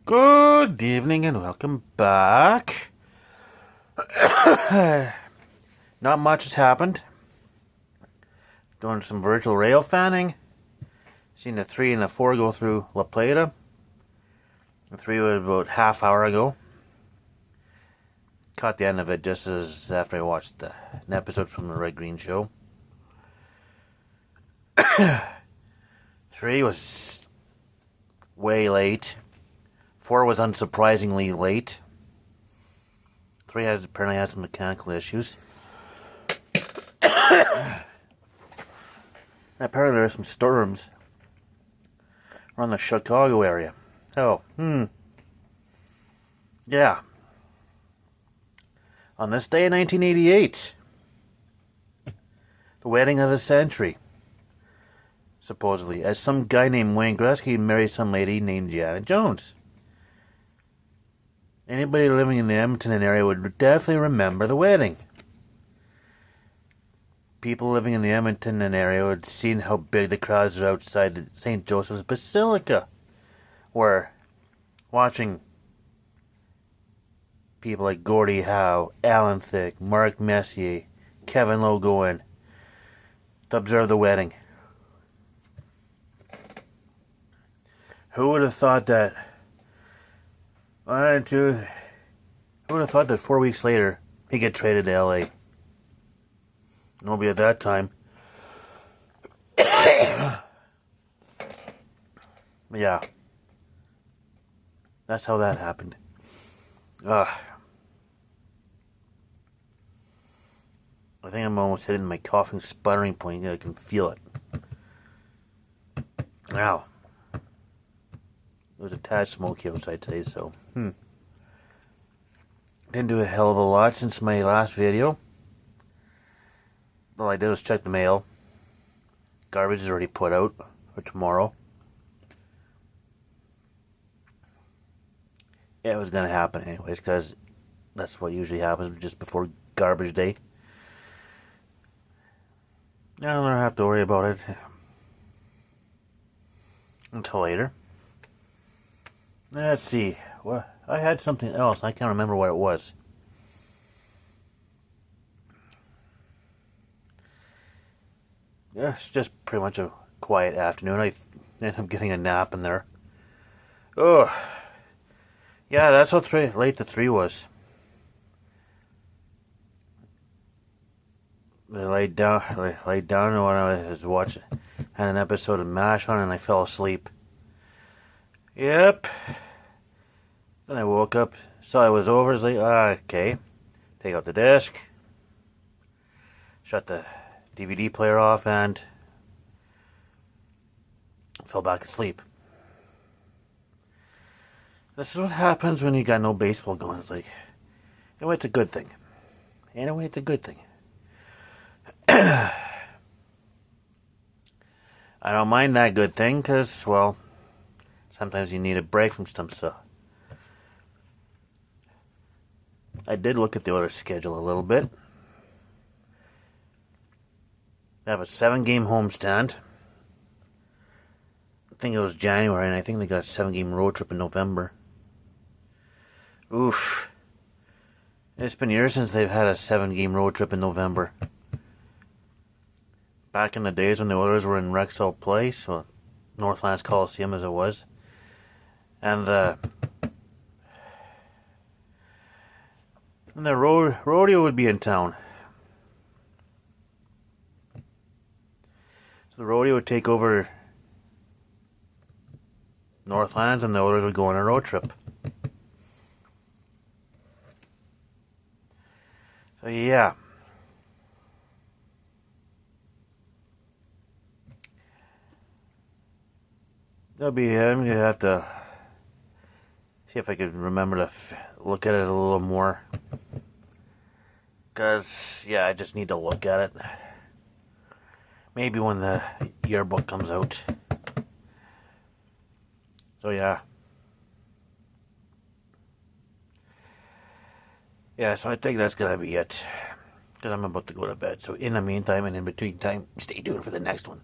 Good evening and welcome back. Not much has happened. Doing some virtual rail fanning. Seen the 3 and the 4 go through La Plata. The 3 was about half hour ago. Caught the end of it just as after I watched an episode from the Red Green Show. 3 was way late. 4 was unsurprisingly late. 3 apparently had some mechanical issues. Apparently there are some storms around the Chicago area. Yeah. On this day in 1988, the wedding of the century. Supposedly, as some guy named Wayne Gretzky married some lady named Janet Jones. Anybody living in the Edmonton area would definitely remember the wedding. People living in the Edmonton area would have seen how big the crowds are outside the St. Joseph's Basilica were, watching people like Gordie Howe, Alan Thicke, Mark Messier, Kevin Lowe go in to observe the wedding. Who would have thought that? Who would have thought that 4 weeks later he'd get traded to LA? Nobody at that time. Yeah. That's how that happened. I think I'm almost hitting my coughing, sputtering point. I can feel it. Now, there was a tad smoky outside today, so didn't do a hell of a lot since my last video. All I did was check the mail. Garbage is already put out for tomorrow. Yeah, it was going to happen anyways, because that's what usually happens just before garbage day. I don't have to worry about it until later. Let's see. Well, I had something else. I can't remember what it was. Yeah, it's just pretty much a quiet afternoon. I ended up getting a nap in there. Oh, yeah, that's how late the 3 was. I laid down when I was watching, had an episode of MASH on, and I fell asleep. Yep. Then I woke up, saw it was over. I was like, okay. Take out the disc, shut the DVD player off, and fell back asleep. This is what happens when you got no baseball going. It's like, anyway, it's a good thing. Anyway, it's a good thing. I don't mind that good thing, because, well, sometimes you need a break from some stuff. I did look at the Oilers' schedule a little bit. They have a 7-game homestand. I think it was January, and I think they got a 7-game road trip in November. Oof. It's been years since they've had a 7-game road trip in November. Back in the days when the Oilers were in Rexall Place, or Northlands Coliseum as it was. And the rodeo would be in town. So the rodeo would take over Northlands, and the Oilers would go on a road trip. So yeah. I'm gonna have to see if I could remember to look at it a little more. Because, yeah, I just need to look at it. Maybe when the yearbook comes out. So, yeah. Yeah, so I think that's going to be it. Because I'm about to go to bed. So, in the meantime and in between time, stay tuned for the next one.